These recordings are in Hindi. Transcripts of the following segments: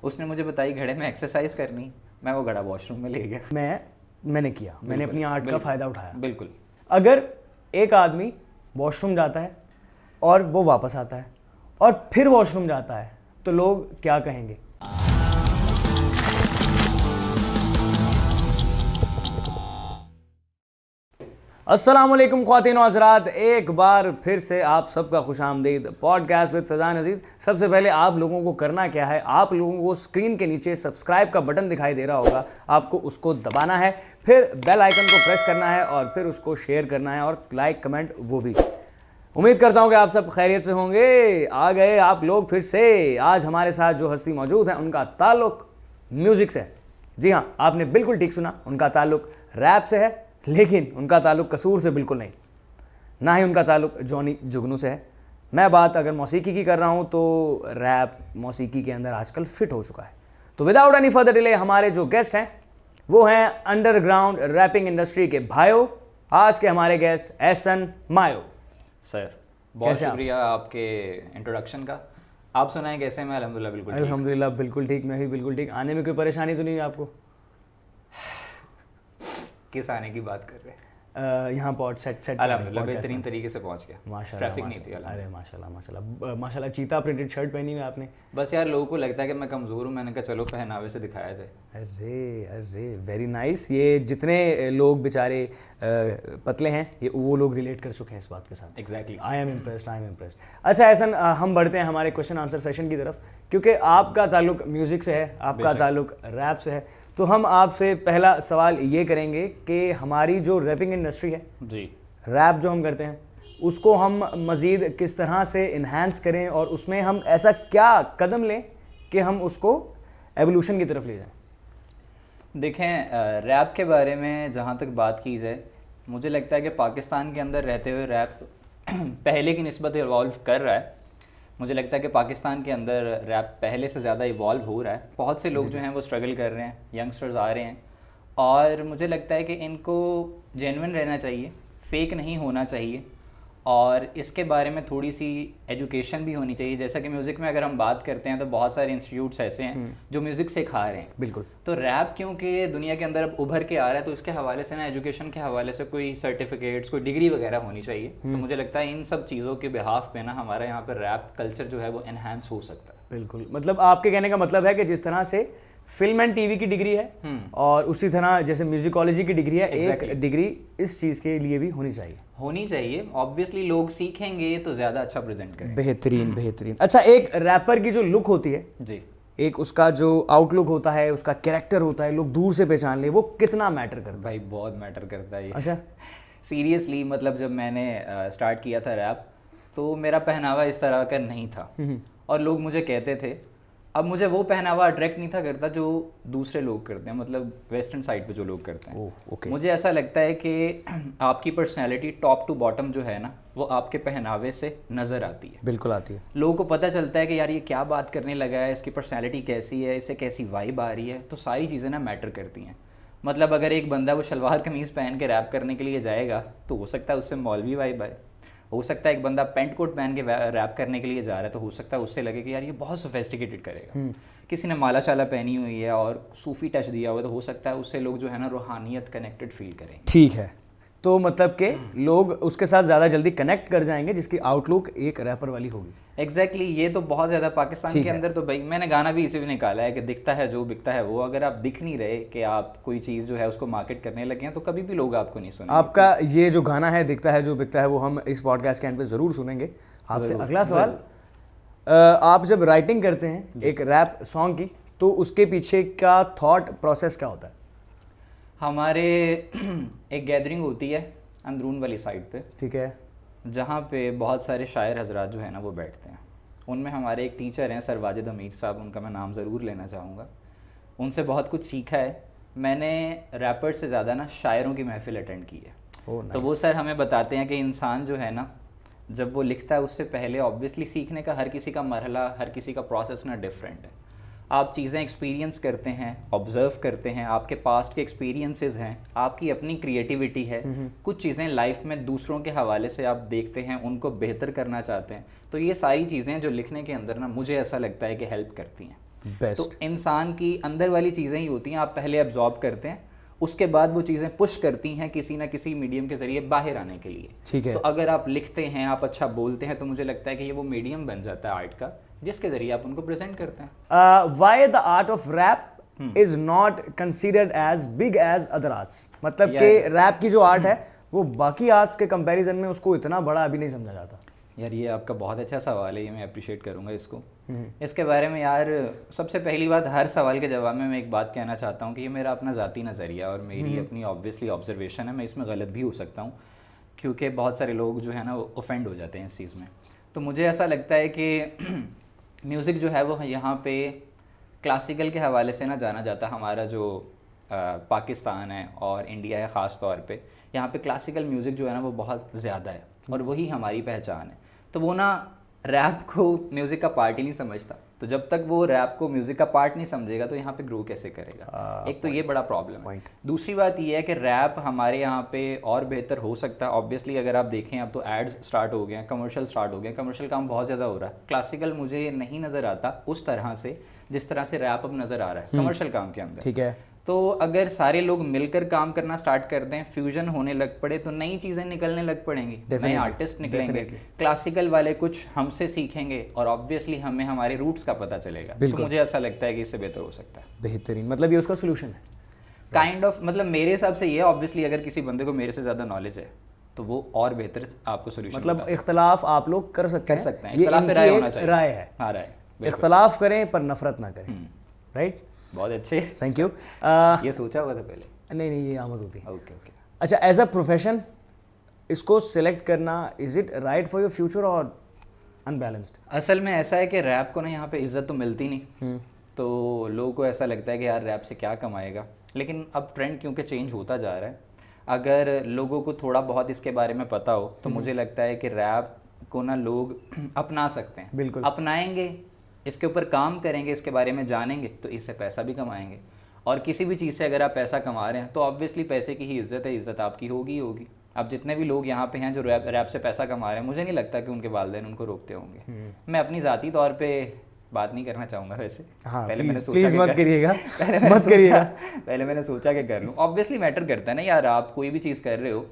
उसने मुझे बताई घड़े में एक्सरसाइज करनी, मैं वो घड़ा वॉशरूम में ले गया। मैंने किया, मैंने अपनी आर्ट का फ़ायदा उठाया। बिल्कुल। अगर एक आदमी वॉशरूम जाता है और वो वापस आता है और फिर वॉशरूम जाता है तो लोग क्या कहेंगे? अस्सलाम वालेकुम ख्वातीन व हज़रात, एक बार फिर से आप सबका खुशामदीद पॉडकास्ट विद फैज़ान अजीज़। सबसे पहले आप लोगों को करना क्या है, आप लोगों को स्क्रीन के नीचे सब्सक्राइब का बटन दिखाई दे रहा होगा, आपको उसको दबाना है, फिर बेल आइकन को प्रेस करना है और फिर उसको शेयर करना है और लाइक कमेंट वो भी। उम्मीद करता हूँ कि आप सब खैरियत से होंगे। आ गए आप लोग फिर से। आज हमारे साथ जो हस्ती मौजूद है उनका ताल्लुक म्यूज़िक से है। जी हाँ, आपने बिल्कुल ठीक सुना, उनका ताल्लुक रैप से है, लेकिन उनका ताल्लुक कसूर से बिल्कुल नहीं, ना ही उनका ताल्लुक जॉनी जुगनू से है। मैं बात अगर मौसीकी की कर रहा हूँ तो रैप मौसीकी के अंदर आजकल फिट हो चुका है। तो विदाउट एनी फर्दर डिले हमारे जो गेस्ट हैं वो हैं अंडरग्राउंड रैपिंग इंडस्ट्री के भाइयों। आज के हमारे गेस्ट एहसन मायो। सर बहुत शुक्रिया आपके इंट्रोडक्शन का। आप सुनाएं कैसे? मैं अल्हम्दुलिल्लाह बिल्कुल ठीक। अल्हम्दुलिल्लाह बिल्कुल ठीक, मैं भी बिल्कुल ठीक। आने में कोई परेशानी तो नहीं है आपको? किस आने की बात कर रहे हैं? यहाँ पॉड सेट अल्हम्दुलिल्लाह बेहतरीन तरीके से पहुंच गया। माशाल्लाह, ट्रैफिक नहीं थी। अरे माशाल्लाह माशाल्लाह माशाल्लाह। चीता प्रिंटेड शर्ट पहनी हुई आपने। बस यार लोगों को लगता है कि मैं कमज़ोर हूँ, मैंने कहा चलो पहनावे से दिखाया जाए। अरे अरे वेरी नाइस। ये जितने लोग बेचारे पतले हैं ये वो लोग रिलेट कर चुके हैं इस बात के साथ। एग्जैक्टली। I am impressed. अच्छा एहसन, हम बढ़ते हैं हमारे क्वेश्चन आंसर सेशन की तरफ, क्योंकि आपका ताल्लुक म्यूज़िक से है, आपका ताल्लुक रैप से है। तो हम आपसे पहला सवाल ये करेंगे कि हमारी जो रैपिंग इंडस्ट्री है जी, रैप जो हम करते हैं उसको हम मज़ीद किस तरह से इन्हांस करें और उसमें हम ऐसा क्या कदम लें कि हम उसको एवोल्यूशन की तरफ ले जाएं? देखें, रैप के बारे में जहाँ तक बात की जाए, मुझे लगता है कि पाकिस्तान के अंदर रहते हुए रैप पहले की निस्बत इवॉल्व कर रहा है। मुझे लगता है कि पाकिस्तान के अंदर रैप पहले से ज़्यादा इवॉल्व हो रहा है। बहुत से लोग जो हैं वो स्ट्रगल कर रहे हैं, यंगस्टर्स आ रहे हैं, और मुझे लगता है कि इनको जेन्युइन रहना चाहिए, फेक नहीं होना चाहिए, और इसके बारे में थोड़ी सी एजुकेशन भी होनी चाहिए। जैसा कि म्यूज़िक में अगर हम बात करते हैं तो बहुत सारे इंस्टीट्यूट्स ऐसे हैं जो म्यूज़िक सिखा रहे हैं। बिल्कुल। तो रैप क्योंकि दुनिया के अंदर अब उभर के आ रहा है, तो इसके हवाले से ना एजुकेशन के हवाले से कोई सर्टिफिकेट्स, कोई डिग्री वगैरह होनी चाहिए। तो मुझे लगता है इन सब चीज़ों के बिहाफ पे ना हमारा यहाँ पर रैप कल्चर जो है वो एनहांस हो सकता है। बिल्कुल, मतलब आपके कहने का मतलब है कि जिस तरह से फिल्म एंड टीवी की डिग्री है और उसी तरह जैसे म्यूजिकोलॉजी की डिग्री है, एक डिग्री इस चीज़ के लिए भी होनी चाहिए। ऑब्वियसली लोग सीखेंगे तो ज़्यादा अच्छा प्रेजेंट करेंगे। बेहतरीन। अच्छा, एक रैपर की जो लुक होती है जी, एक उसका जो आउटलुक होता है, उसका कैरेक्टर होता है, लोग दूर से पहचान ले, वो कितना मैटर करता है? भाई बहुत मैटर करता है ये। अच्छा। सीरियसली, मतलब जब मैंने स्टार्ट किया था रैप तो मेरा पहनावा इस तरह का नहीं था और लोग मुझे कहते थे। अब मुझे वो पहनावा अट्रैक्ट नहीं था करता जो दूसरे लोग करते हैं, मतलब वेस्टर्न साइड पे जो लोग करते हैं। ओके। मुझे ऐसा लगता है कि आपकी पर्सनैलिटी टॉप टू बॉटम जो है ना, वो आपके पहनावे से नज़र आती है। बिल्कुल आती है। लोगों को पता चलता है कि यार ये क्या बात करने लगा है, इसकी पर्सनैलिटी कैसी है, इससे कैसी वाइब आ रही है। तो सारी चीज़ें ना मैटर करती हैं। मतलब अगर एक बंदा वो शलवार कमीज़ पहन के रैप करने के लिए जाएगा तो हो सकता है उससे मौलवी वाइब आए। हो सकता है एक बंदा पेंट कोट पहन के रैप करने के लिए जा रहा है तो हो सकता है उससे लगे कि यार ये बहुत सोफिस्टिकेटेड करेगा। किसी ने माला शाला पहनी हुई है और सूफी टच दिया हुआ है तो हो सकता है उससे लोग जो है ना रूहानियत कनेक्टेड फील करेंगे। ठीक है, तो मतलब कि लोग उसके साथ ज़्यादा जल्दी कनेक्ट कर जाएंगे जिसकी आउटलुक एक रैपर वाली होगी। एग्जैक्टली ये तो बहुत ज़्यादा पाकिस्तान के अंदर तो भाई मैंने गाना भी इसी में निकाला है कि दिखता है जो बिकता है वो। अगर आप दिख नहीं रहे कि आप कोई चीज़ जो है उसको मार्केट करने लगे हैं तो कभी भी लोग आपको नहीं सुनेंगे। आपका ये जो गाना है दिखता है जो बिकता है वो हम इस पॉडकास्ट के एंड पे ज़रूर सुनेंगे। आपसे अगला सवाल, आप जब राइटिंग करते हैं एक रैप सॉन्ग की तो उसके पीछे का थॉट प्रोसेस क्या होता है? हमारे एक गैदरिंग होती है अंदरून वाली साइड पे, ठीक है, जहाँ पे बहुत सारे शायर हजरात जो है ना वो बैठते हैं। उनमें हमारे एक टीचर हैं सर वाजिद हमीद साहब, उनका मैं नाम ज़रूर लेना चाहूँगा। उनसे बहुत कुछ सीखा है मैंने। रैपर से ज़्यादा ना शायरों की महफिल अटेंड की है। तो वो सर हमें बताते हैं कि इंसान जो है ना जब वो लिखता है उससे पहले ऑब्वियसली सीखने का हर किसी का मरहला, हर किसी का प्रोसेस ना डिफरेंट है। आप चीज़ें एक्सपीरियंस करते हैं, ऑब्ज़र्व करते हैं, आपके पास्ट के एक्सपीरियंसेस हैं, आपकी अपनी क्रिएटिविटी है, कुछ चीज़ें लाइफ में दूसरों के हवाले से आप देखते हैं, उनको बेहतर करना चाहते हैं। तो ये सारी चीज़ें जो लिखने के अंदर ना मुझे ऐसा लगता है कि हेल्प करती हैं। Best. तो इंसान की अंदर वाली चीज़ें ही होती हैं, आप पहले एब्जॉर्ब करते हैं, उसके बाद वो चीज़ें पुश करती हैं किसी ना किसी मीडियम के ज़रिए बाहर आने के लिए। ठीक है। तो अगर आप लिखते हैं, आप अच्छा बोलते हैं, तो मुझे लगता है कि ये वो मीडियम बन जाता है आर्ट का, जिसके ज़रिए आप उनको प्रेजेंट करते हैं। Why the art of rap is not considered as big as other arts, मतलब कि रैप की जो आर्ट है वो बाकी आर्ट्स के कंपैरिजन में उसको इतना बड़ा अभी नहीं समझा जाता। यार ये आपका बहुत अच्छा सवाल है, ये मैं अप्रिशिएट करूँगा इसको। इसके बारे में यार सबसे पहली बात, हर सवाल के जवाब में मैं एक बात कहना चाहता हूँ कि ये मेरा अपना ज़ाती नज़रिया और मेरी अपनी ऑब्वियसली ऑब्जर्वेशन है, मैं इसमें गलत भी हो सकता हूँ क्योंकि बहुत सारे लोग जो है ना वो ऑफेंड हो जाते हैं इस चीज़ में। तो मुझे ऐसा लगता है कि म्यूज़िक जो है वो यहाँ पे क्लासिकल के हवाले से ना जाना जाता, हमारा जो पाकिस्तान है और इंडिया है ख़ास तौर पे, यहाँ पे क्लासिकल म्यूज़िक जो है ना वो बहुत ज़्यादा है और वही हमारी पहचान है। तो वो ना रैप को म्यूज़िक का पार्ट ही नहीं समझता, तो जब तक वो रैप को म्यूज़िक का पार्ट नहीं समझेगा तो यहाँ पे ग्रो कैसे करेगा। एक तो ये बड़ा प्रॉब्लम है। दूसरी बात ये है कि रैप हमारे यहाँ पे और बेहतर हो सकता है। ऑब्वियसली अगर आप देखें अब तो एड्स स्टार्ट हो गए हैं, कमर्शियल स्टार्ट हो गए हैं, कमर्शियल काम बहुत ज़्यादा हो रहा है। क्लासिकल मुझे नहीं नज़र आता उस तरह से जिस तरह से रैप अब नज़र आ रहा है कमर्शियल काम के अंदर। ठीक है। तो अगर सारे लोग मिलकर काम करना स्टार्ट कर दें, फ्यूजन होने लग पड़े, तो नई चीज़ें निकलने लग पड़ेंगी, नए आर्टिस्ट निकलेंगे, क्लासिकल वाले कुछ हमसे सीखेंगे और ऑब्वियसली हमें हमारे रूट्स का पता चलेगा। तो मुझे ऐसा लगता है कि इससे बेहतर हो सकता है। बेहतरीन, मतलब ये उसका सोल्यूशन है काइंड ऑफ, मतलब मेरे हिसाब से ये ऑब्वियसली अगर किसी बंदे को मेरे से ज़्यादा नॉलेज है तो वो और बेहतर आपको सोल्यूशन, मतलब इख्तलाफ आप लोग कर सकते हैं, ये राय होना चाहिए। राय है, हाँ राय, इख्तलाफ करें पर नफरत ना करें। राइट, बहुत अच्छे, थैंक यू। ये सोचा हुआ था पहले? नहीं ये आमद होती है। Okay okay. अच्छा, एज अ प्रोफेशन इसको सिलेक्ट करना, is it right for your future और अनबैलेंस्ड? असल में ऐसा है कि रैप को ना यहाँ पे इज्जत तो मिलती नहीं, तो लोगों को ऐसा लगता है कि यार रैप से क्या कमाएगा। लेकिन अब ट्रेंड क्योंकि चेंज होता जा रहा है, अगर लोगों को थोड़ा बहुत इसके बारे में पता हो तो मुझे लगता है कि रैप को ना लोग अपना सकते हैं। बिल्कुल अपनाएंगे, इसके ऊपर काम करेंगे, इसके बारे में जानेंगे तो इससे पैसा भी कमाएंगे। और किसी भी चीज़ से अगर आप पैसा कमा रहे हैं तो ऑब्वियसली पैसे की ही इज़्ज़त है, इज़्ज़त आपकी होगी होगी। अब जितने भी लोग यहाँ पे हैं जो रैप से पैसा कमा रहे हैं, मुझे नहीं लगता कि उनके वालिदैन उनको रोकते होंगे। मैं अपनी ज़ाती तौर पे बात नहीं करना चाहूँगा वैसे। हाँ, पहले मैंने सोचा प्लीज़ मत करिएगा, मत करिएगा। पहले मैंने सोचा कि कर लूँ। ऑब्वियसली मैटर करता है ना यार, आप कोई भी चीज़ कर रहे हो,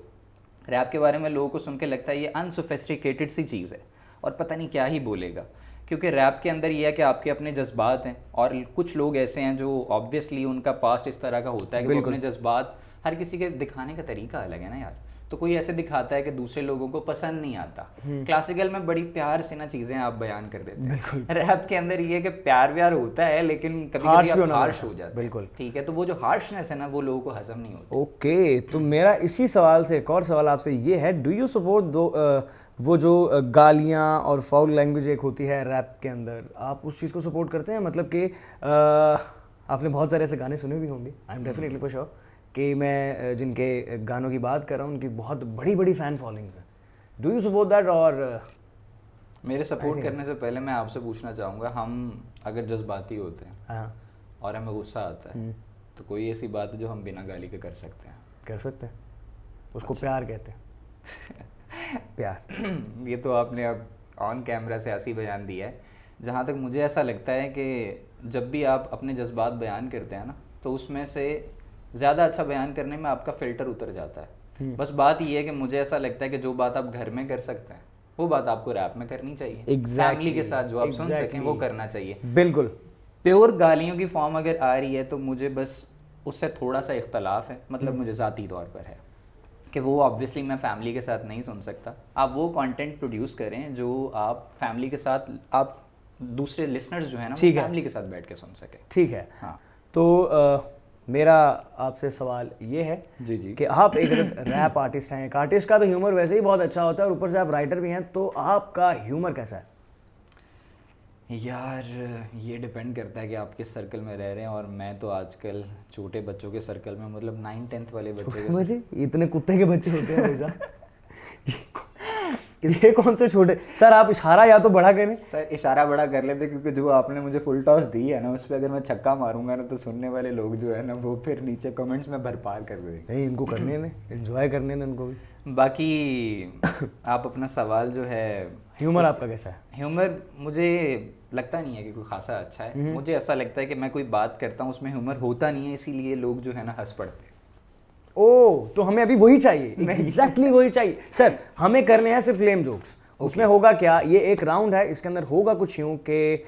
रैप के बारे में लोगों को सुन के लगता है ये अनसोफिस्टिकेटेड सी चीज़ है और पता नहीं क्या ही बोलेगा, क्योंकि रैप के अंदर ये है कि आपके अपने जज्बात हैं और कुछ लोग ऐसे हैं जो ऑब्वियसली उनका पास्ट इस तरह का होता है कि वो अपने जज्बात, हर किसी के दिखाने का तरीका अलग है ना यार। तो कोई ऐसे दिखाता है कि दूसरे लोगों को पसंद नहीं आता। क्लासिकल में बड़ी प्यार से ना चीज़ें आप बयान कर देते हैं, रैप के अंदर ये कि प्यार व्यार होता है लेकिन कभी कभी हार्श हो जाता है। बिल्कुल ठीक है, तो वो जो हार्शनेस है ना वो लोगों को हजम नहीं होता। ओके, तो मेरा इसी सवाल से एक और सवाल आपसे ये है, डू यू सपोर्ट वो जो गालियाँ और फाउल लैंग्वेज एक होती है रैप के अंदर, आप उस चीज़ को सपोर्ट करते हैं? मतलब कि आपने बहुत सारे ऐसे गाने सुने भी होंगे, I am definitely for sure कि मैं जिनके गानों की बात कर रहा हूँ उनकी बहुत बड़ी बड़ी फ़ैन फॉलोइंग है। Do you support that? और मेरे सपोर्ट करने से पहले मैं आपसे पूछना चाहूँगा, हम अगर जज्बाती होते हैं और हमें गुस्सा आता है तो कोई ऐसी बात है जो हम बिना गाली के कर सकते हैं? कर सकते हैं, उसको प्यार कहते हैं। प्यार। ये तो आपने अब ऑन कैमरा से ऐसी बयान दिया है। जहाँ तक मुझे ऐसा लगता है कि जब भी आप अपने जज्बात बयान करते हैं ना तो उसमें से ज़्यादा अच्छा बयान करने में आपका फ़िल्टर उतर जाता है। बस बात ये है कि मुझे ऐसा लगता है कि जो बात आप घर में कर सकते हैं वो बात आपको रैप में करनी चाहिए। फैमिली के साथ जो आप सुन सकें वो करना चाहिए। बिल्कुल। प्योर गालियों की फॉर्म अगर आ रही है तो मुझे बस उससे थोड़ा सा इख्तलाफ है, मतलब मुझे ज़ाती तौर पर है कि वो ऑब्वियसली मैं फैमिली के साथ नहीं सुन सकता। आप वो कंटेंट प्रोड्यूस करें जो आप फैमिली के साथ, आप दूसरे लिसनर्स जो है ना वो फैमिली के साथ बैठ के सुन सके। ठीक है। हाँ, तो मेरा आपसे सवाल ये है जी कि आप एक रैप आर्टिस्ट हैं, एक आर्टिस्ट का तो ह्यूमर वैसे ही बहुत अच्छा होता है और ऊपर से आप राइटर भी हैं, तो आपका ह्यूमर कैसा है? यार ये डिपेंड करता है कि आप किस सर्कल में रह रहे हैं, और मैं तो आजकल छोटे बच्चों के सर्कल में, मतलब 9th-10th वाले बच्चे इतने कुत्ते के बच्चे होते हैं भैया। ये कौन से छोटे? सर आप इशारा या तो बड़ा करें। सर इशारा बड़ा कर लेते, क्योंकि जो आपने मुझे फुल टॉस दी है ना उस पर अगर मैं छक्का मारूंगा ना तो सुनने वाले लोग जो है ना वो फिर नीचे कमेंट्स में भरपार कर देंगे। नहीं, इनको करने दें, एंजॉय करने दें इनको भी। बाकी आप अपना सवाल जो है ह्यूमर आपका कैसा है? ह्यूमर मुझे लगता नहीं है कि कोई खासा अच्छा है। मुझे ऐसा लगता है कि मैं कोई बात करता हूँ उसमें ह्यूमर होता नहीं है, इसीलिए लोग जो है ना हंस पड़ते हैं। ओ, तो हमें अभी वही चाहिए, एग्जैक्टली वही चाहिए सर। हमें करने हैं सिर्फ लेम जोक्स। उसमें होगा क्या, ये एक राउंड है, इसके अंदर होगा कुछ यूं कि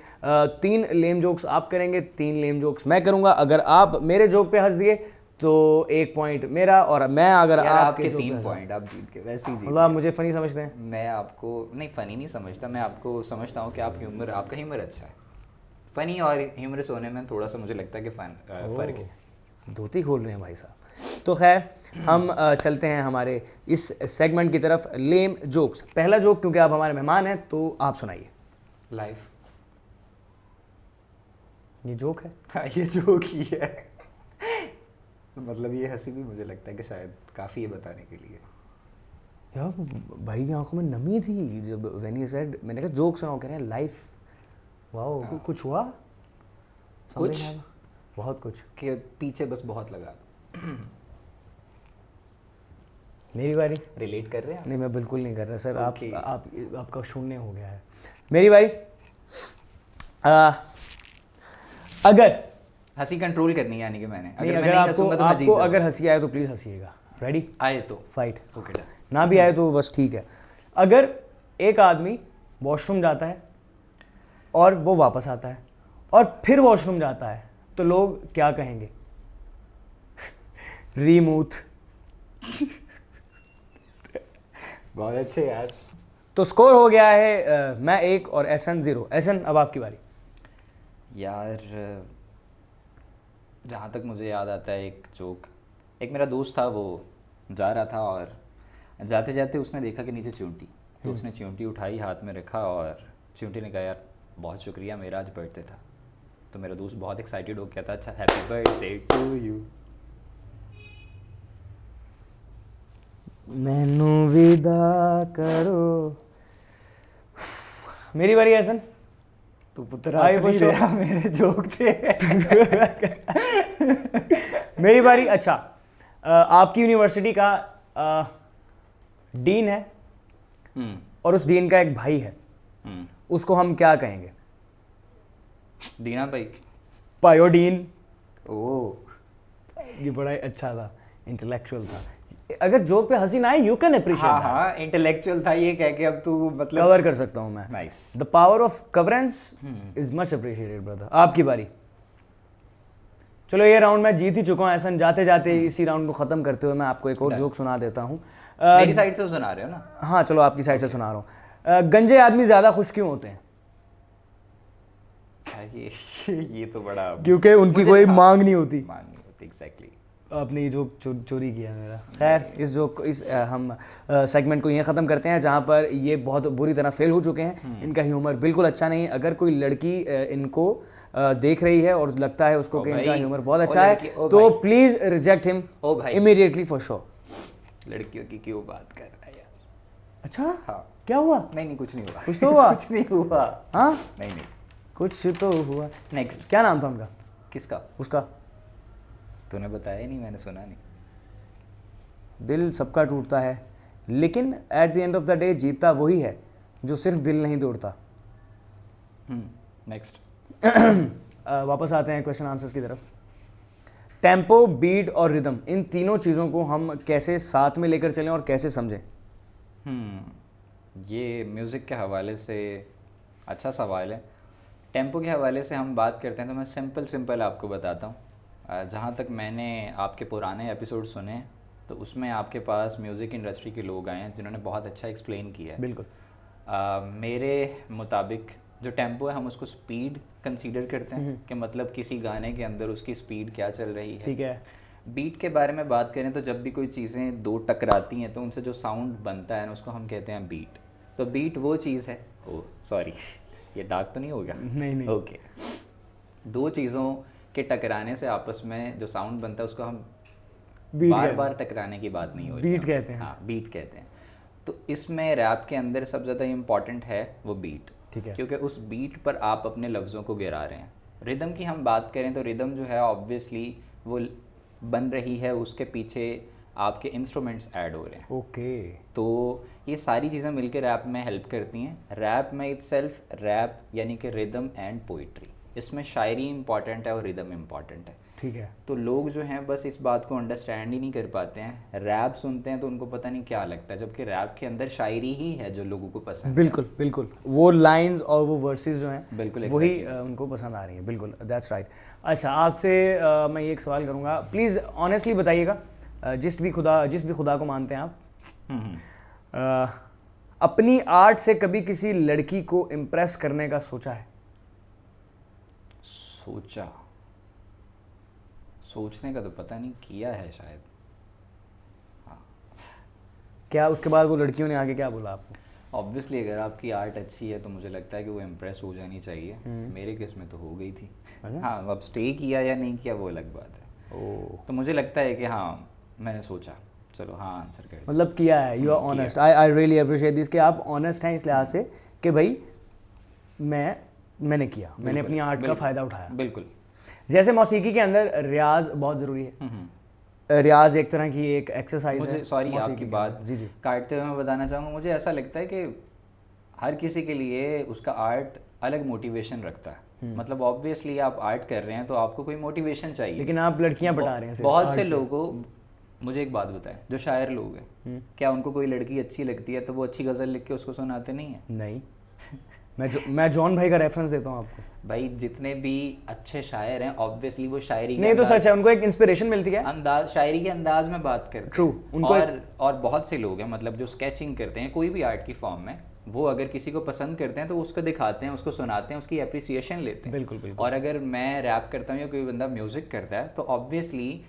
3 लेम जोक्स आप करेंगे, 3 लेम जोक्स मैं करूंगा। अगर आप मेरे जोक पे हंस दिए तो 1 पॉइंट मेरा, और मैं अगर यार आपके आपके जोक पे 3 हंसा- पॉइंट आप जीत गए, वैसे ही जीत मतलब आप मुझे फनी समझते हैं? मैं आपको नहीं फ़नी नहीं समझता, मैं आपको समझता हूँ कि आपका ह्यूमर अच्छा है। फ़नी और ह्यूमरस होने में थोड़ा सा मुझे लगता है कि फ़र्क है। धोती खोल रहे हैं भाई साहब। तो खैर हम चलते हैं हमारे इस सेगमेंट की तरफ, लेम जोक्स। पहला जोक, क्योंकि आप हमारे मेहमान हैं तो आप सुनाइए। लाइफ। ये जोक है? हाँ, ये जोक ही है। मतलब ये हंसी भी मुझे लगता है कि शायद काफ़ी है बताने के लिए। यार भाई की आंखों में नमी थी जब व्हेन यू सेड, मैंने कहा जोक सुनाओ, कह रहे हैं लाइफ। वाओ, कुछ हुआ? कुछ Something happened? बहुत कुछ। कि पीछे बस बहुत लगा। मेरी बारी। रिलेट कर रहे हैं नहीं, मैं बिल्कुल नहीं कर रहा सर। Okay. आपका शून्य हो गया है। मेरी बारी। अगर हंसी कंट्रोल करनी है, यानी कि मैंने नहीं, मैं अगर हंसूंगा तो मैं जीत आपको जाऊंगा। अगर हंसी आए तो प्लीज़ हंसिएगा। रेडी? आए तो फाइट। Okay done. ना भी आए तो बस ठीक है। अगर एक आदमी वॉशरूम जाता है और वो वापस आता है और फिर वॉशरूम जाता है, तो लोग क्या कहेंगे? रीमूथ। बहुत अच्छे यार। तो स्कोर हो गया है मैं 1 और एहसन 0। एहसन, अब आपकी बारी। यार जहाँ तक मुझे याद आता है एक जोक, एक मेरा दोस्त था, वो जा रहा था और जाते जाते उसने देखा कि नीचे चिमटी, तो उसने चिमटी उठाई, हाथ में रखा और चिमटी ने कहा यार बहुत शुक्रिया, मेरा आज बर्थडे था। तो मेरा दोस्त बहुत एक्साइटेड हो गया था, अच्छा हैप्पी बर्थडे टू यू। मैनू विदा करो। मेरी बारी एहसन। तो पुत्र आए हंस नहीं खुश हो। रहा, मेरे जोक थे। मेरी बारी। अच्छा, आपकी यूनिवर्सिटी का डीन है और उस डीन का एक भाई है, उसको हम क्या कहेंगे? दीना भाई। पायोडीन। ओ ये बड़ा ही अच्छा था, इंटेलेक्चुअल था। अगर जोक पे हंसी ना आए, यू कैन हाँ अप्रिशिएट। हाँ, इंटेलेक्चुअल था ये कह के अब तू मतलब कवर कर सकता हूं मैं। नाइस। द पावर ऑफ कवरेंस इज मच अप्रिशिएटेड ब्रदर। आपकी बारी। चलो, ये राउंड मैं जीत ही चुका हूं एहसन। जाते जाते इसी राउंड को खत्म करते हुए मैं आपको एक और जोक सुना देता हूँ। मेरी साइड से सुना रहे हो ना? हाँ चलो, आपकी साइड से सुना रहा हूँ। गंजे आदमी ज्यादा खुश क्यों होते हैं? ये तो बड़ा, क्योंकि उनकी कोई मांग नहीं होती। मांग नहीं होती, एग्जैक्टली। आपने ये जोक चोरी किया मेरा। खैर, इस जोक इस हम सेगमेंट को यहीं ख़त्म करते हैं, जहाँ पर ये बहुत बुरी तरह फेल हो चुके हैं। इनका ह्यूमर बिल्कुल अच्छा नहीं है। अगर कोई लड़की इनको देख रही है और लगता है उसको कि इनका ह्यूमर बहुत अच्छा है, तो please reject him immediately for sure. लड़कियों की क्यों बात कर रहा है यार? अच्छा, हाँ। क्या हुआ? नहीं कुछ नहीं हुआ। कुछ तो हुआ? कुछ नहीं हुआ। हाँ, नहीं कुछ तो हुआ। नेक्स्ट। क्या नाम था उनका? किसका? उसका। तूने बताया ही नहीं, मैंने सुना नहीं। दिल सबका टूटता है, लेकिन at the end of the day जीतता वही है जो सिर्फ दिल नहीं तोड़ता। नेक्स्ट। वापस आते हैं क्वेश्चन आंसर्स की तरफ। टेम्पो, बीट और रिदम, इन तीनों चीज़ों को हम कैसे साथ में लेकर चलें और कैसे समझें? ये म्यूज़िक के हवाले से अच्छा सवाल है। टेम्पो के हवाले से हम बात करते हैं तो मैं सिंपल आपको बताता हूँ। जहाँ तक मैंने आपके पुराने एपिसोड सुने तो उसमें आपके पास म्यूज़िक इंडस्ट्री के लोग आए हैं जिन्होंने बहुत अच्छा एक्सप्लेन किया है। बिल्कुल। मेरे मुताबिक जो टेम्पो है हम उसको स्पीड कंसीडर करते हैं कि मतलब किसी गाने के अंदर उसकी स्पीड क्या चल रही है। ठीक है। बीट के बारे में बात करें तो जब भी कोई चीज़ें दो टकराती हैं तो उनसे जो साउंड बनता है ना उसको हम कहते हैं बीट। तो बीट वो चीज़ है, ओ सॉरी ये डार्क तो नहीं हो गया? नहीं। ओके। दो चीज़ों के टकराने से आपस में जो साउंड बनता है उसको हम बार टकराने की बात नहीं हो रही, बीट कहते हैं। हाँ बीट कहते हैं। तो इसमें रैप के अंदर सबसे ज़्यादा इम्पॉर्टेंट है वो बीट। ठीक है। क्योंकि उस बीट पर आप अपने लफ्ज़ों को गिरा रहे हैं। रिदम की हम बात करें तो रिदम जो है ऑब्वियसली वो बन रही है, उसके पीछे आपके इंस्ट्रूमेंट्स ऐड हो रहे हैं। ओके। तो ये सारी चीज़ें मिलकर रैप में हेल्प करती हैं। रैप में इटसेल्फ, रैप यानी कि रिदम एंड पोइट्री, इसमें शायरी इंपॉर्टेंट है और रिदम इंपॉर्टेंट है। ठीक है। तो लोग जो हैं बस इस बात को अंडरस्टैंड ही नहीं कर पाते हैं। रैप सुनते हैं तो उनको पता नहीं क्या लगता है, जबकि रैप के अंदर शायरी ही है जो लोगों को पसंद है। बिल्कुल बिल्कुल, वो लाइंस और वो वर्सेस जो हैं बिल्कुल वही उनको पसंद आ रही है। बिल्कुल, दैट्स राइट। अच्छा, आपसे मैं ये एक सवाल करूँगा, प्लीज़ ऑनेस्टली बताइएगा, जिस भी खुदा को मानते हैं आप, अपनी आर्ट से कभी किसी लड़की को इम्प्रेस करने का सोचा है? सोचने का तो पता नहीं, किया है शायद। क्या उसके बाद वो लड़कियों ने आगे क्या बोला आपको? ऑब्वियसली अगर आपकी आर्ट अच्छी है तो मुझे लगता है कि वो इम्प्रेस हो जानी चाहिए। मेरे केस में तो हो गई थी। हाँ, अब स्टे किया या नहीं किया वो अलग बात है। तो मुझे लगता है कि हाँ, मैंने सोचा, चलो हाँ आंसर कर दिया। मतलब किया है, you are honest. I really appreciate this कि आप ऑनेस्ट हैं इस लिहाज से कि भाई मैंने किया, मैंने अपनी आर्ट का फ़ायदा उठाया। बिल्कुल। जैसे मौसीकी के अंदर रियाज बहुत ज़रूरी है। रियाज एक तरह की एक एक्सरसाइज है। मुझे सॉरी आपकी बात जी काटते हुए मैं बताना चाहूँगा, मुझे ऐसा लगता है कि हर किसी के लिए उसका आर्ट अलग मोटिवेशन रखता है। मतलब ऑब्वियसली आप आर्ट कर रहे हैं तो आपको कोई मोटिवेशन चाहिए, लेकिन आप लड़कियां पटा रहे हैं। बहुत से लोगों, मुझे एक बात बताएं, जो शायर लोग हैं क्या उनको कोई लड़की अच्छी लगती है तो वो अच्छी गज़ल लिख के उसको सुनाते नहीं है? नहीं। मैं जॉन भाई का रेफरेंस देता हूँ आपको। भाई जितने भी अच्छे शायर हैं ऑब्वियसली वो शायरी नहीं तो सच है, उनको एक इंस्पिरेशन मिलती है, अंदाज, शायरी के अंदाज में बात करते हैं। ट्रू। उनको और बहुत से लोग हैं मतलब जो स्केचिंग करते हैं कोई भी आर्ट की फॉर्म में, वो अगर किसी को पसंद करते हैं तो उसको दिखाते हैं, उसको सुनाते हैं, उसकी एप्रिसिएशन लेते हैं। बिल्कुल बिल्कुल। और अगर मैं रैप करता हूँ या कोई बंदा म्यूज़िक करता है तो ऑब्वियसली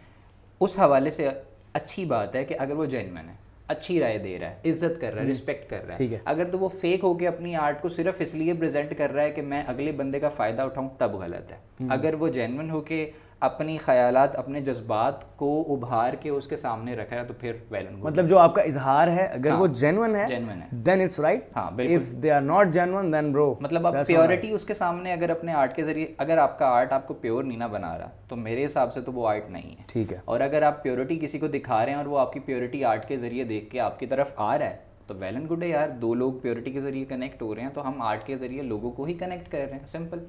उस हवाले से अच्छी बात है कि अगर वो जेन्युइन है, अच्छी राय दे रहा है, इज्जत कर रहा है, रिस्पेक्ट कर रहा है। ठीक है। अगर तो वो फेक होके अपनी आर्ट को सिर्फ इसलिए प्रेजेंट कर रहा है कि मैं अगले बंदे का फ़ायदा उठाऊं, तब गलत है। अगर वो जेन्युइन होके अपनी ख्यालात, अपने जज्बात को उभार के उसके सामने रखा है तो फिर वेल एंड गुड। मतलब जो आपका इजहार है अगर वो जेन्युइन है देन इट्स राइट। हाँ बिल्कुल। If they are not genuine then bro, मतलब आप प्योरिटी उसके सामने अगर अपने आर्ट के जरिए, अगर आपका आर्ट आपको प्योर नहीं ना बना रहा तो मेरे हिसाब से तो वो आर्ट नहीं है। ठीक है। और अगर आप प्योरिटी किसी को दिखा रहे हैं और वो आपकी प्योरिटी आर्ट के जरिए देख के आपकी तरफ आ रहा है तो वेल एंड गुड है यार, दो लोग प्योरिटी के जरिए कनेक्ट हो रहे हैं तो हम आर्ट के जरिए लोगों को ही कनेक्ट कर रहे हैं, सिंपल।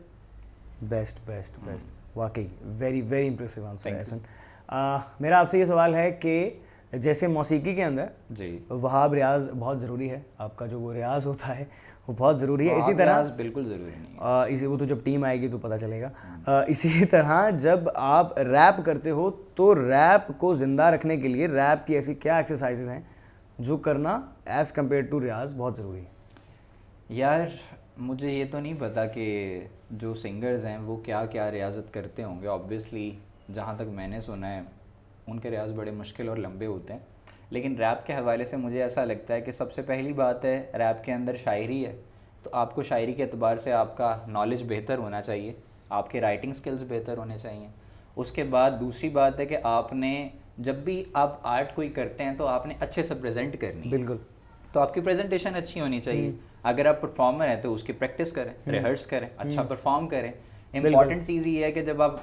बेस्ट वाकई वेरी वेरी इंप्रेसिव आंसर है ऐसा। मेरा आपसे ये सवाल है कि जैसे मौसीकी के अंदर जी वहाब रियाज बहुत ज़रूरी है, आपका जो वो रियाज होता है वो बहुत ज़रूरी है। इसी तरह बिल्कुल ज़रूरी नहीं है, इसी वो तो जब टीम आएगी तो पता चलेगा। इसी तरह जब आप रैप करते हो तो रैप को ज़िंदा रखने के लिए रैप की ऐसी क्या एक्सरसाइजेज हैं जो करना एज़ कम्पेयर टू रियाज बहुत ज़रूरी है? यार मुझे ये तो नहीं पता कि जो सिंगर्स हैं वो क्या क्या रियाजत करते होंगे। ऑब्वियसली जहाँ तक मैंने सुना है उनके रियाज बड़े मुश्किल और लंबे होते हैं, लेकिन रैप के हवाले से मुझे ऐसा लगता है कि सबसे पहली बात है रैप के अंदर शायरी है, तो आपको शायरी के एतबार से आपका नॉलेज बेहतर होना चाहिए, आपके राइटिंग स्किल्स बेहतर होने चाहिए। उसके बाद दूसरी बात है कि आपने जब भी आप आर्ट कोई करते हैं तो आपने अच्छे से प्रेजेंट करनी है। बिल्कुल। तो आपकी प्रेजेंटेशन अच्छी होनी चाहिए। अगर आप परफॉर्मर हैं तो उसकी प्रैक्टिस करें, रिहर्स करें, अच्छा परफॉर्म करें। इम्पॉर्टेंट चीज़ ये है कि जब आप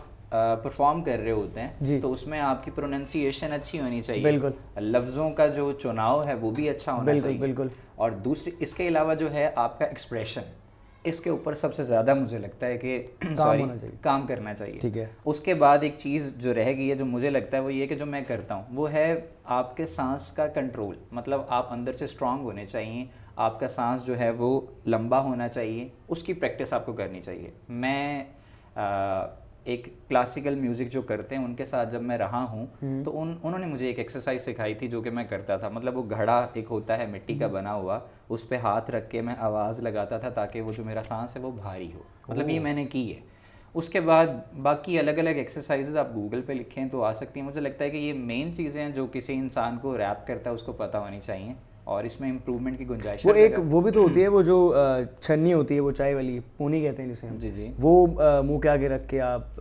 परफॉर्म कर रहे होते हैं तो उसमें आपकी प्रोनाउंसिएशन अच्छी होनी चाहिए, बिल्कुल। लफ्ज़ों का जो चुनाव है वो भी अच्छा होना चाहिए। बिल्कुल। और दूसरी इसके अलावा जो है आपका एक्सप्रेशन, इसके ऊपर सबसे ज़्यादा मुझे लगता है कि काम करना चाहिए। ठीक है। उसके बाद एक चीज़ जो रह गई है जो मुझे लगता है वो ये कि जो मैं करता हूँ वो है आपके सांस का कंट्रोल। मतलब आप अंदर से स्ट्रांग होने चाहिए, आपका सांस जो है वो लंबा होना चाहिए, उसकी प्रैक्टिस आपको करनी चाहिए। मैं एक क्लासिकल म्यूज़िक जो करते हैं उनके साथ जब मैं रहा हूँ तो उन्होंने मुझे एक एक्सरसाइज सिखाई थी जो कि मैं करता था। मतलब वो घड़ा एक होता है मिट्टी का बना हुआ, उस पे हाथ रख के मैं आवाज़ लगाता था ताकि वो जो मेरा सांस है वो भारी हो। मतलब ये मैंने की है। उसके बाद बाकी अलग अलग एक्सरसाइजेज आप गूगल पे लिखें तो आ सकती हैं। मुझे लगता है कि ये मेन चीज़ें हैं जो किसी इंसान को रैप करता है उसको पता होनी चाहिए और इसमें इम्प्रूवमेंट की गुंजाइश। वो एक वो भी तो होती है वो जो छन्नी होती है, वो चाय वाली पूनी कहते हैं जिसे हम। जी वो मुंह के आगे रख के आप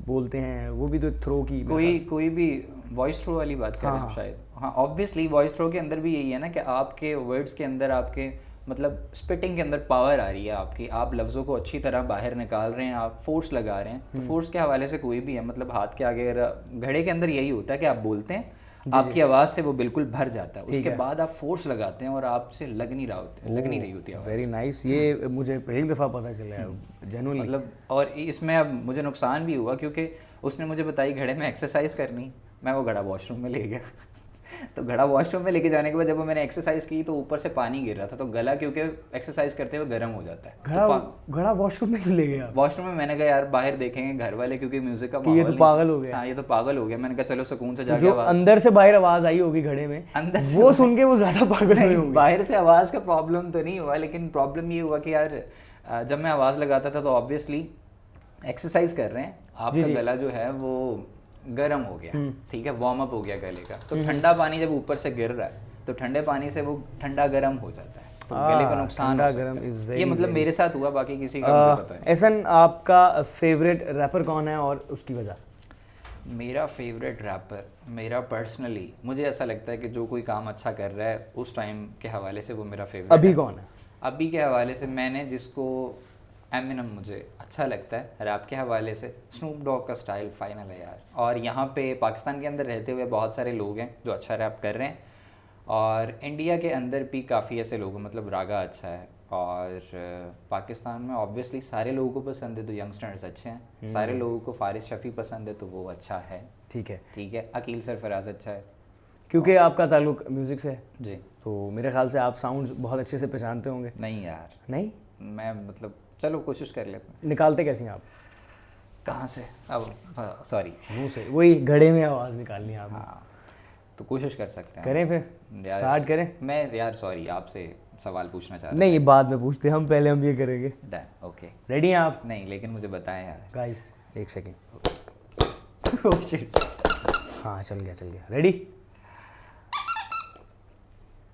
बोलते हैं, वो भी तो एक थ्रो की कोई भी वॉइस थ्रो वाली बात कर रहे हैं शायद। हाँ ऑब्वियसली वॉइस थ्रो के अंदर भी यही है ना कि आपके वर्ड्स के अंदर आपके मतलब स्पिटिंग के अंदर पावर आ रही है आपकी, आप लफ्ज़ों को अच्छी तरह बाहर निकाल रहे हैं, आप फोर्स लगा रहे हैं। तो फोर्स के हवाले से कोई भी है, मतलब हाथ के आगे घड़े के अंदर यही होता है कि आप बोलते हैं, आपकी आवाज़ से वो बिल्कुल भर जाता है, उसके बाद आप फोर्स लगाते हैं और आपसे लग नहीं रही होती आवाज़। वेरी नाइस, ये मुझे पहली दफ़ा पता चला है जेन्युइनली। मतलब और इसमें अब मुझे नुकसान भी हुआ क्योंकि उसने मुझे बताई घड़े में एक्सरसाइज करनी, मैं वो घड़ा वॉशरूम में ले गया तो घड़ा वॉशरूम में लेके जाने के बाद जब वो मैंने एक्सरसाइज की तो ऊपर से पानी गिर रहा था, तो गला क्योंकि एक्सरसाइज करते हुए गर्म हो जाता है। घड़ा वॉशरूम में ले गया? वॉशरूम में मैंने कहा यार बाहर देखेंगे घर वाले, क्योंकि म्यूजिक का माहौल, ये तो पागल हो गया। हाँ ये तो पागल हो गया। मैंने कहा चलो सुकून से जाके जो अंदर से बाहर आवाज आई होगी घड़े में, अंदर से वो सुन के वो ज्यादा पागल हुए होंगे। बाहर से आवाज़ का प्रॉब्लम तो नहीं हुआ, लेकिन प्रॉब्लम ये हुआ कि यार जब मैं आवाज़ लगाता था तो ऑब्वियसली एक्सरसाइज कर रहे हैं, आपका गला जो है वो गर्म हो गया, ठीक है, वार्म अप हो गया गले का। तो ठंडा पानी जब ऊपर से गिर रहा है तो ठंडे पानी से वो ठंडा गर्म हो जाता है, तो गले का नुकसान हो सकता है। ये मतलब मेरे साथ हुआ, बाकी किसी का मुझे पता नहीं। एहसन, आपका फेवरेट रैपर कौन है और उसकी वजह? मेरा फेवरेट रैपर, मेरा पर्सनली मुझे ऐसा लगता है कि जो कोई काम अच्छा कर रहा है उस टाइम के हवाले से वो मेरा फेवरेट। अभी कौन है? अभी के हवाले से मैंने जिसको एमिनम मुझे अच्छा लगता है, रैप के हवाले से स्नूप डॉग का स्टाइल फाइनल है यार। और यहाँ पे पाकिस्तान के अंदर रहते हुए बहुत सारे लोग हैं जो अच्छा रैप कर रहे हैं, और इंडिया के अंदर भी काफ़ी ऐसे लोग हैं, मतलब रागा अच्छा है। और पाकिस्तान में ऑब्वियसली सारे लोगों को पसंद है तो यंगस्टर्स अच्छे हैं, सारे लोगों को फारिस शफ़ी पसंद है तो वो अच्छा है, ठीक है। अकील सरफराज अच्छा है। क्योंकि आपका ताल्लुक म्यूज़िक से है जी, तो मेरे ख्याल से आप साउंड्स बहुत अच्छे से पहचानते होंगे। नहीं यार, नहीं, मैं मतलब चलो कोशिश कर लेते हैं। निकालते कैसे हैं आप? कहाँ से? अब सॉरी, मुंह से, वही घड़े में आवाज़ निकालनी है आपने। हाँ तो कोशिश कर सकते हैं। करें फिर, स्टार्ट करें? मैं यार सॉरी आपसे सवाल पूछना चाह रहा नहीं, ये बाद में पूछते हैं, हम पहले हम ये करेंगे। Done, okay. रेडी हैं आप? नहीं लेकिन मुझे बताएं यार। गाइस एक सेकेंड। ओह शिट, हाँ चल गया। रेडी?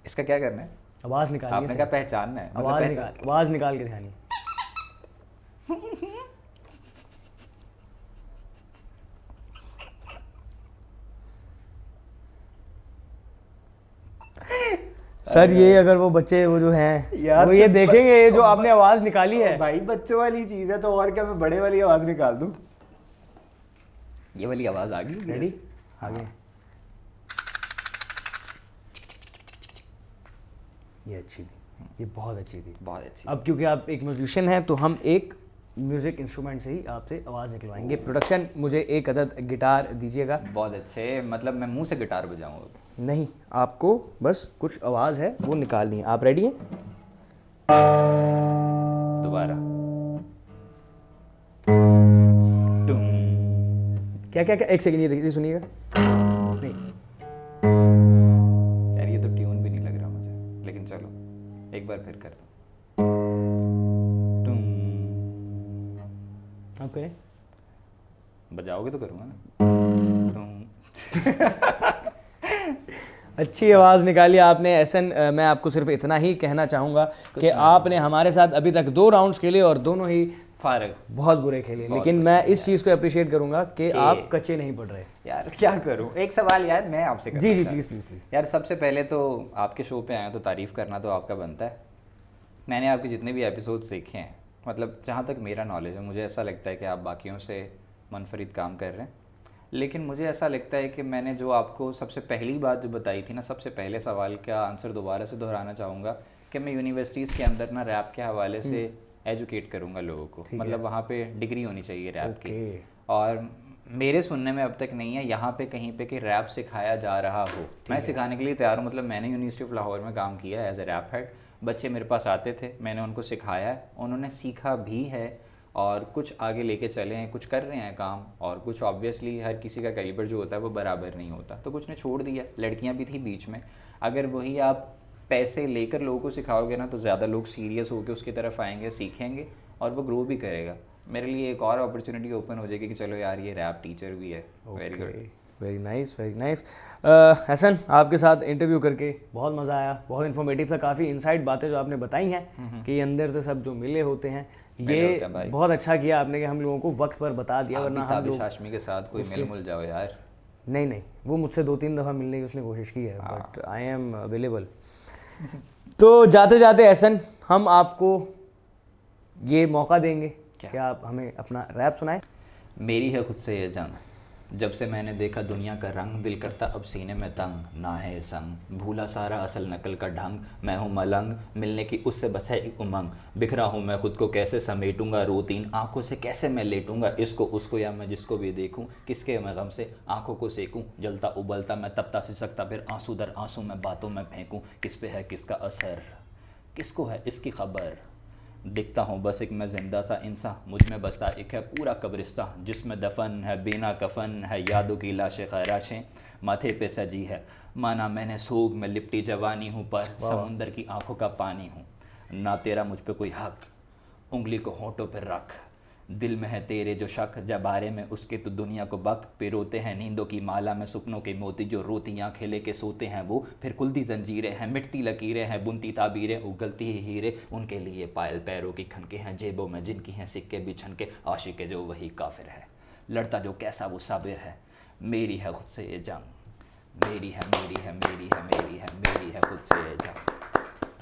इसका क्या करना है? आवाज़ निकालनी है। आपने क्या पहचानना है? आवाज़ निकाल के ध्यान। सर ये अगर वो बच्चे वो जो हैं वो ये देखेंगे ये जो आपने आवाज़ निकाली है। भाई बच्चों वाली चीज़ है तो और क्या, मैं बड़े वाली आवाज़ निकाल दूं? ये वाली आवाज़ आ गई। रेडी? आगे। ये अच्छी थी, ये बहुत अच्छी थी, बहुत अच्छी। अब क्योंकि आप एक म्यूजिशियन हैं तो हम एक म्यूज़िक इंस्ट्रूमेंट से ही आपसे आवाज़ निकलवाएंगे। प्रोडक्शन मुझे एक अदद गिटार दीजिएगा। बहुत अच्छे, मतलब मैं मुंह से गिटार बजाऊंगा? नहीं, आपको बस कुछ आवाज़ है वो निकालनी है। आप रेडी हैं? दोबारा। क्या क्या क्या, एक सेकंड ये देखिए, सुनिएगा। नहीं यार ये तो ट्यून भी नहीं लग रहा मुझे, लेकिन चलो एक बार फिर कर दो। आप करें? बजाओगे तो करूँगा ना। अच्छी आवाज़ निकाली आपने एहसन। मैं आपको सिर्फ इतना ही कहना चाहूँगा कि आपने हमारे साथ अभी तक 2 राउंड्स खेले और दोनों ही फारग, बहुत बुरे खेले, लेकिन मैं इस चीज़ को अप्रिशिएट करूँगा कि आप कच्चे नहीं पड़ रहे। यार क्या करूँ? एक सवाल यार मैं आपसे करना जी चाहता हूँ। प्लीज़। यार सबसे पहले तो आपके शो पे आए तो तारीफ़ करना तो आपका बनता है। मैंने आपके जितने भी एपिसोड्स देखे हैं, मतलब जहाँ तक मेरा नॉलेज है, मुझे ऐसा लगता है कि आप बाकियों से मुनफरिद काम कर रहे हैं। लेकिन मुझे ऐसा लगता है कि मैंने जो आपको सबसे पहली बात जो बताई थी ना, सबसे पहले सवाल का आंसर दोबारा से दोहराना चाहूँगा कि मैं यूनिवर्सिटीज़ के अंदर ना रैप के हवाले से एजुकेट करूँगा लोगों को, मतलब वहाँ पे डिग्री होनी चाहिए रैप की। और मेरे सुनने में अब तक नहीं है यहाँ पे कहीं पे कि रैप सिखाया जा रहा हो। मैं सिखाने के लिए तैयार हूँ, मतलब मैंने यूनिवर्सिटी ऑफ लाहौर में काम किया है एज ए रैप हेड। बच्चे मेरे पास आते थे, मैंने उनको सिखाया है, उन्होंने सीखा भी है और कुछ आगे लेके चले हैं, कुछ कर रहे हैं काम, और कुछ ऑब्वियसली हर किसी का कैलिबर जो होता है वो बराबर नहीं होता, तो कुछ ने छोड़ दिया। लड़कियां भी थी बीच में। अगर वही आप पैसे लेकर लोगों को सिखाओगे ना तो ज़्यादा लोग सीरियस होकर उसकी तरफ आएंगे, सीखेंगे और वो ग्रो भी करेगा। मेरे लिए एक और अपॉर्चुनिटी ओपन हो जाएगी कि चलो यार ये रैप टीचर भी है। Very good, very nice. Ehsan, आपके साथ इंटरव्यू करके बहुत मज़ा आया, बहुत इन्फॉर्मेटिव था, काफ़ी इनसाइड बातें जो आपने बताई हैं कि अंदर से सब जो मिले होते हैं, ये बहुत अच्छा किया आपने कि हम लोगों को वक्त पर बता दिया, वरना हम लोग हाशमी के साथ कोई मिल जाओ यार। नहीं, वो मुझसे 2-3 दफ़ा मिलने की उसने कोशिश की है, बट आई एम अवेलेबल। तो जाते जाते एहसन, हम आपको ये मौका देंगे कि आप हमें अपना रैप सुनाएं। मेरी है खुद से ये जान, जब से मैंने देखा दुनिया का रंग, दिल करता अब सीने में तंग, ना है संग भूला सारा असल नकल का ढंग, मैं हूँ मलंग मिलने की उससे बस है एक उमंग, बिखरा हूँ मैं खुद को कैसे समेटूंगा, रोतीन आंखों से कैसे मैं लेटूंगा, इसको उसको या मैं जिसको भी देखूं, किसके मैं गम से आंखों को सेकूं, जलता उबलता मैं तपता सिसकता फिर आंसू दर आंसू मैं बातों में फेंकूं, किस पे है किसका असर, किसको है इसकी खबर, दिखता हूँ बस एक मैं जिंदा सा इंसान, मुझ में बसता एक है पूरा कब्रिस्तान, जिसमें दफन है बिना कफन है यादों की लाशें खराशें, माथे पे सजी है माना मैंने सोग में लिपटी जवानी हूँ, पर समुंदर की आंखों का पानी हूँ, ना तेरा मुझ पे कोई हक, उंगली को होठों पर रख, दिल में है तेरे जो शक, जब बारे में उसके तो दुनिया को बक, पिरोते हैं नींदों की माला में सपनों के मोती, जो रोती आंखें लेके सोते हैं वो, फिर खुलती जंजीरें हैं, मिटती लकीरें हैं, बुनती ताबीरें, उगलती ही हीरे, उनके लिए पायल पैरों की खनके हैं, जेबों में जिनकी हैं सिक्के बिछन के, आशिक जो वही काफिर है, लड़ता जो कैसा वो साबिर है, मेरी है खुद से ये जंग, मेरी है मेरी है मेरी है मेरी है मेरी है खुद से ये जंग।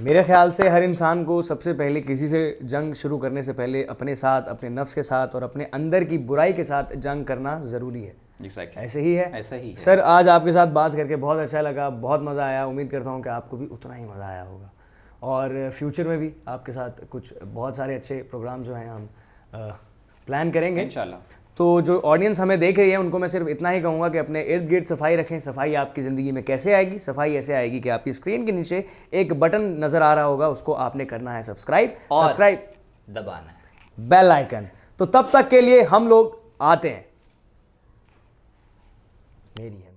मेरे ख्याल से हर इंसान को सबसे पहले किसी से जंग शुरू करने से पहले अपने साथ, अपने नफ्स के साथ और अपने अंदर की बुराई के साथ जंग करना ज़रूरी है। Exactly. ऐसे ही है। ऐसा ही है। सर, आज आपके साथ बात करके बहुत अच्छा लगा, बहुत मज़ा आया। उम्मीद करता हूँ कि आपको भी उतना ही मज़ा आया होगा और फ्यूचर में भी आपके साथ कुछ बहुत सारे अच्छे प्रोग्राम जो हैं हम प्लान करेंगे इंशाल्लाह। तो जो ऑडियंस हमें देख रही है उनको मैं सिर्फ इतना ही कहूँगा कि अपने इर्द गिर्द सफाई रखें। सफाई आपकी ज़िंदगी में कैसे आएगी? सफाई ऐसे आएगी कि आपकी स्क्रीन के नीचे एक बटन नज़र आ रहा होगा, उसको आपने करना है सब्सक्राइब दबाना है बेल आइकन। तो तब तक के लिए हम लोग आते हैं। मेरी है।